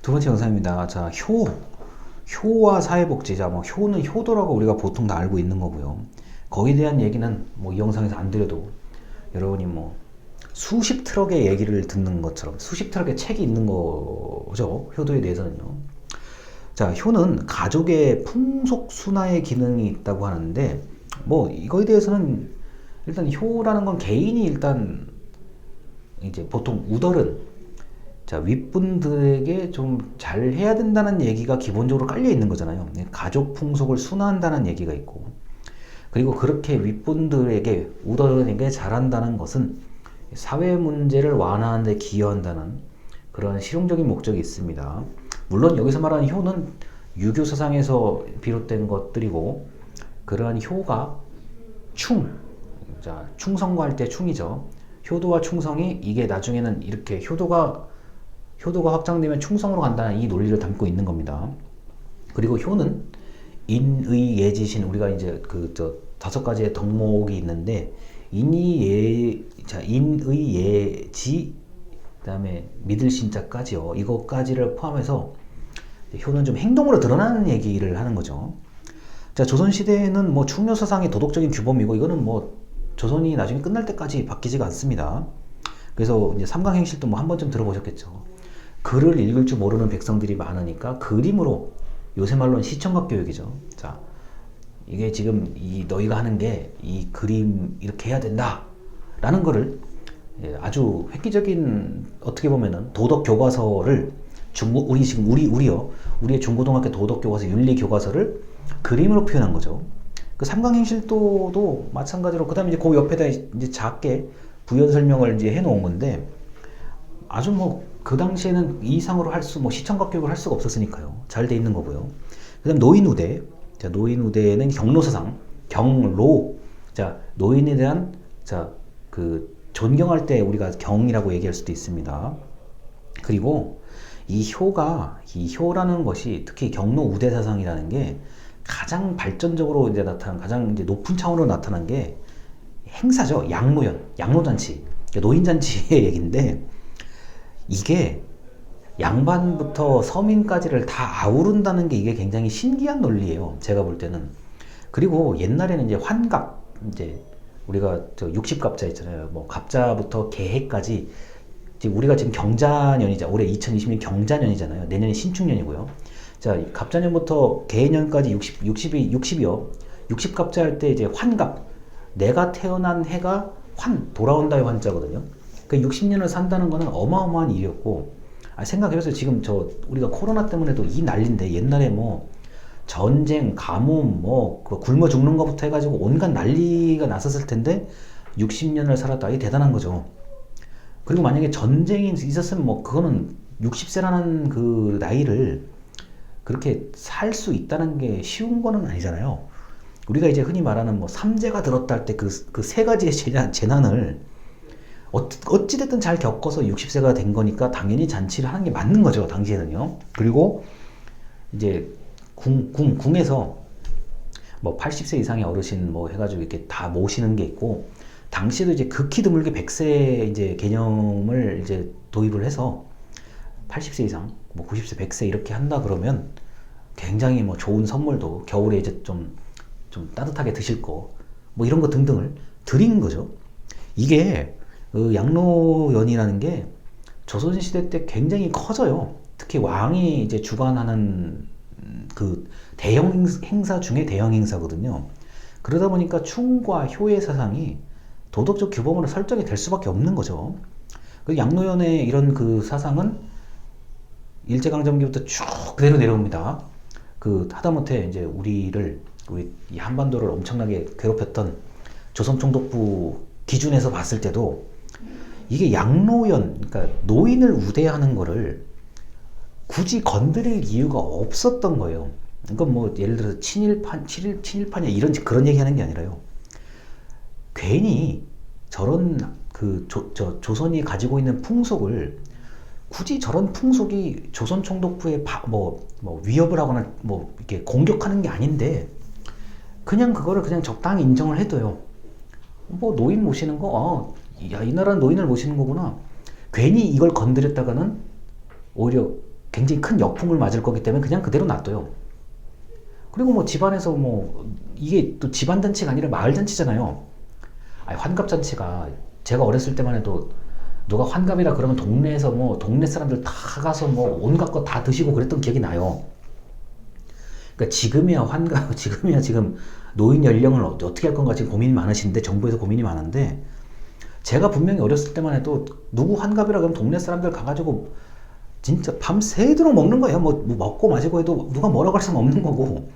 두 번째 영상입니다. 자, 효와 사회복지. 자, 뭐, 효는 효도라고 우리가 보통 다 알고 있는 거고요. 거기에 대한 얘기는 뭐, 이 영상에서 안 드려도 여러분이 뭐, 수십 트럭의 얘기를 듣는 것처럼 수십 트럭의 책이 있는 거죠. 효도에 대해서는요. 자, 효는 가족의 풍속 순화의 기능이 있다고 하는데, 뭐, 이거에 대해서는 일단 효라는 건 개인이 일단 이제 보통 우덜은 자, 윗분들에게 좀 잘 해야 된다는 얘기가 기본적으로 깔려 있는 거잖아요. 가족 풍속을 순화한다는 얘기가 있고, 그리고 그렇게 윗분들에게 우더에게 잘한다는 것은 사회 문제를 완화하는 데 기여한다는 그런 실용적인 목적이 있습니다. 물론 여기서 말하는 효는 유교 사상에서 비롯된 것들이고, 그러한 효가 자, 충성과 할 때 충이죠. 효도와 충성이 이게 나중에는 이렇게 효도가 확장되면 충성으로 간다는 이 논리를 담고 있는 겁니다. 그리고 효는 인의 예지신, 우리가 이제 다섯 가지의 덕목이 있는데, 인의 예지, 그다음에 믿을 신자까지요. 이것까지를 포함해서 효는 좀 행동으로 드러나는 얘기를 하는 거죠. 자, 조선 시대에는 뭐 충효 사상이 도덕적인 규범이고, 이거는 뭐 조선이 나중에 끝날 때까지 바뀌지가 않습니다. 그래서 이제 삼강행실도 뭐 한 번쯤 들어보셨겠죠. 글을 읽을 줄 모르는 백성들이 많으니까 그림으로, 요새 말로는 시청각 교육이죠. 자, 이게 지금 너희가 하는 게 이 그림 이렇게 해야 된다 라는 거를 아주 획기적인, 어떻게 보면은 도덕 교과서를 우리의 중고등학교 도덕 교과서, 윤리 교과서를 그림으로 표현한 거죠. 그 삼강행실도도 마찬가지로, 그다음에 이제 그 옆에다 이제 작게 부연 설명을 이제 해놓은 건데, 아주 뭐 그 당시에는 이 이상으로 뭐 시청각 교육을 할 수가 없었으니까요. 잘 돼 있는 거고요. 그다음 노인우대. 자, 노인우대는 경로사상, 경로. 자, 노인에 대한 존경할 때 우리가 경이라고 얘기할 수도 있습니다. 그리고 이 효라는 것이, 특히 경로 우대 사상이라는 게 가장 발전적으로 이제 나타난, 가장 이제 높은 차원으로 나타난 게 행사죠. 양로잔치, 노인잔치의 얘기인데, 이게 양반부터 서민까지를 다 아우른다는 게 이게 굉장히 신기한 논리예요. 제가 볼 때는. 그리고 옛날에는 이제 환갑, 이제 우리가 60갑자 있잖아요. 뭐 갑자부터 개해까지, 지금 우리가 지금 경자년이자, 올해 2020년 경자년이잖아요. 내년이 신축년이고요. 자, 갑자년부터 개해년까지 60이요. 60갑자 할 때 이제 환갑, 내가 태어난 해가 돌아온다의 환자거든요. 그 60년을 산다는 거는 어마어마한 일이었고, 생각해보세요. 지금 우리가 코로나 때문에도 이 난리인데, 옛날에 뭐 전쟁, 가뭄, 뭐 굶어 죽는 것부터 해가지고 온갖 난리가 났었을 텐데 60년을 살았다. 이게 대단한 거죠. 그리고 만약에 전쟁이 있었으면 뭐 그거는 60세라는 그 나이를 그렇게 살 수 있다는 게 쉬운 거는 아니잖아요. 우리가 이제 흔히 말하는 뭐 삼재가 들었다 할 때 그 세 가지의 재난을 어찌됐든 잘 겪어서 60세가 된 거니까 당연히 잔치를 하는 게 맞는 거죠, 당시에는요. 그리고 이제 궁에서 뭐 80세 이상의 어르신 뭐 해가지고 이렇게 다 모시는 게 있고, 당시에도 이제 극히 드물게 100세 이제 개념을 이제 도입을 해서 80세 이상, 뭐 90세, 100세 이렇게 한다 그러면 굉장히 뭐 좋은 선물도, 겨울에 이제 좀 따뜻하게 드실 거, 뭐 이런 거 등등을 드린 거죠. 이게 양로연이라는 게 조선시대 때 굉장히 커져요. 특히 왕이 이제 주관하는 그 대형 행사 중에 대형 행사거든요. 그러다 보니까 충과 효의 사상이 도덕적 규범으로 설정이 될 수밖에 없는 거죠. 그 양로연의 이런 그 사상은 일제강점기부터 쭉 그대로 내려옵니다. 하다못해 이제 우리 이 한반도를 엄청나게 괴롭혔던 조선총독부 기준에서 봤을 때도 이게 양로연, 그러니까 노인을 우대하는 거를 굳이 건드릴 이유가 없었던 거예요. 그러니까 뭐 예를 들어서 친일파냐 이런 그런 얘기하는 게 아니라요. 괜히 저런 조선이 가지고 있는 풍속을, 굳이 저런 풍속이 조선 총독부에 뭐 위협을 하거나 뭐 이렇게 공격하는 게 아닌데, 그냥 그거를 그냥 적당히 인정을 해둬요. 뭐 노인 모시는 거, 야, 이 나라는 노인을 모시는 거구나. 괜히 이걸 건드렸다가는 오히려 굉장히 큰 역풍을 맞을 거기 때문에 그냥 그대로 놔둬요. 그리고 뭐 집안에서 뭐 이게 또 집안 잔치가 아니라 마을 잔치잖아요. 아니, 환갑 잔치가 제가 어렸을 때만 해도 누가 환갑이라 그러면 동네에서 뭐 동네 사람들 다 가서 뭐 온갖 거 다 드시고 그랬던 기억이 나요. 그러니까 지금이야 환갑, 지금이야 지금 노인 연령을 어떻게 할 건가 지금 고민이 많으신데, 정부에서 고민이 많은데, 제가 분명히 어렸을 때만 해도 누구 환갑이라 그러면 동네 사람들 가가지고 진짜 밤새도록 먹는 거예요. 뭐 먹고 마시고 해도 누가 뭐라고 할 수는 없는 거고.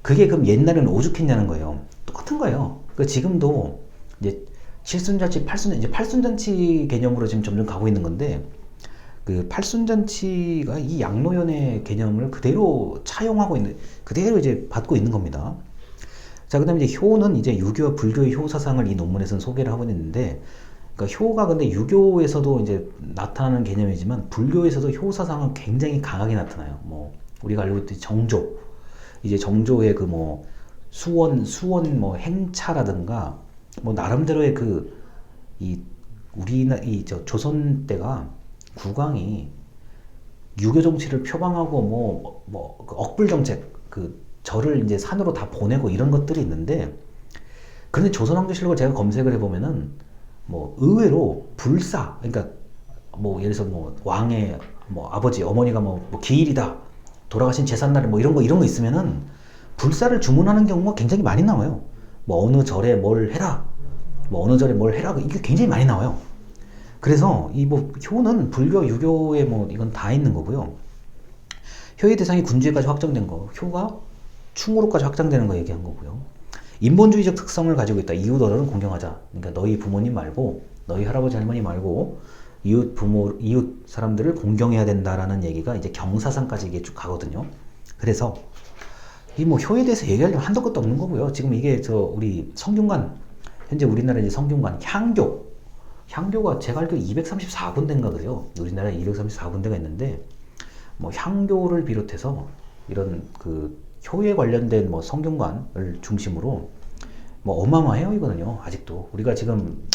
그게 그럼 옛날에는 오죽했냐는 거예요. 똑같은 거예요. 그 지금도 이제 칠순잔치, 이제 팔순잔치 개념으로 지금 점점 가고 있는 건데, 그 팔순잔치가 이 양로연의 개념을 그대로 차용하고 있는, 그대로 이제 받고 있는 겁니다. 자, 그 다음에 이제 효는 이제 유교와 불교의 효 사상을 이 논문에서는 소개를 하고 있는데, 그러니까 효가 근데 유교에서도 이제 나타나는 개념이지만 불교에서도 효 사상은 굉장히 강하게 나타나요. 뭐 우리가 알고 있듯이 정조, 이제 정조의 그 뭐 수원 뭐 행차라든가 뭐 나름대로의 그 이 저 조선 때가 국왕이 유교 정치를 표방하고 그 억불 정책, 그 절을 이제 산으로 다 보내고 이런 것들이 있는데, 그런데 조선왕조실록을 제가 검색을 해보면은 뭐 의외로 불사, 그러니까 뭐 예를 들어서 뭐 왕의 뭐 아버지 어머니가 뭐 기일이다, 돌아가신 제삿날에 뭐 이런 거 있으면은 불사를 주문하는 경우가 굉장히 많이 나와요. 뭐 어느 절에 뭘 해라, 뭐 어느 절에 뭘 해라, 이게 굉장히 많이 나와요. 그래서 이 뭐 효는 불교 유교에 뭐 이건 다 있는 거고요. 효의 대상이 군주에까지 확정된 거, 효가 충으로까지 확장되는 거 얘기한 거고요. 인본주의적 특성을 가지고 있다. 이웃 어른은 공경하자. 그러니까 너희 부모님 말고, 너희 할아버지 할머니 말고 이웃 사람들을 공경해야 된다라는 얘기가 이제 경사상까지 이게 쭉 가거든요. 그래서 이 뭐 효에 대해서 얘기하려면 한도 끝도 없는 거고요. 지금 이게 우리 성균관, 현재 우리나라 이제 성균관 향교가 제가 알기로 234군데인가 그래요. 우리나라에 234군데가 있는데, 뭐 향교를 비롯해서 이런 그 효에 관련된 뭐 성균관을 중심으로 뭐 어마어마해요 이거는요. 아직도 우리가 지금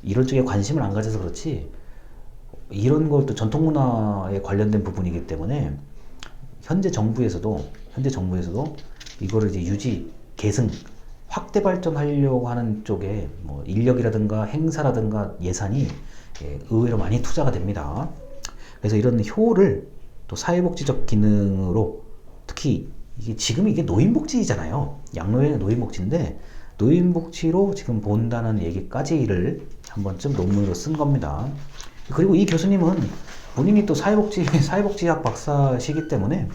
이런 쪽에 관심을 안 가져서 그렇지, 이런 것도 전통문화에 관련된 부분이기 때문에 현재 정부에서도 이거를 이제 유지, 계승, 확대 발전하려고 하는 쪽에 뭐 인력이라든가 행사라든가 예산이 의외로 많이 투자가 됩니다. 그래서 이런 효를 또 사회복지적 기능으로, 특히 이게 노인복지잖아요. 양로의 노인복지인데 노인복지로 지금 본다는 얘기까지를 한 번쯤 논문으로 쓴 겁니다. 그리고 이 교수님은 본인이 또 사회복지학 박사시기 때문에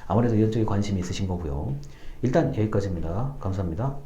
아무래도 이런 쪽에 관심이 있으신 거고요. 일단 여기까지입니다. 감사합니다.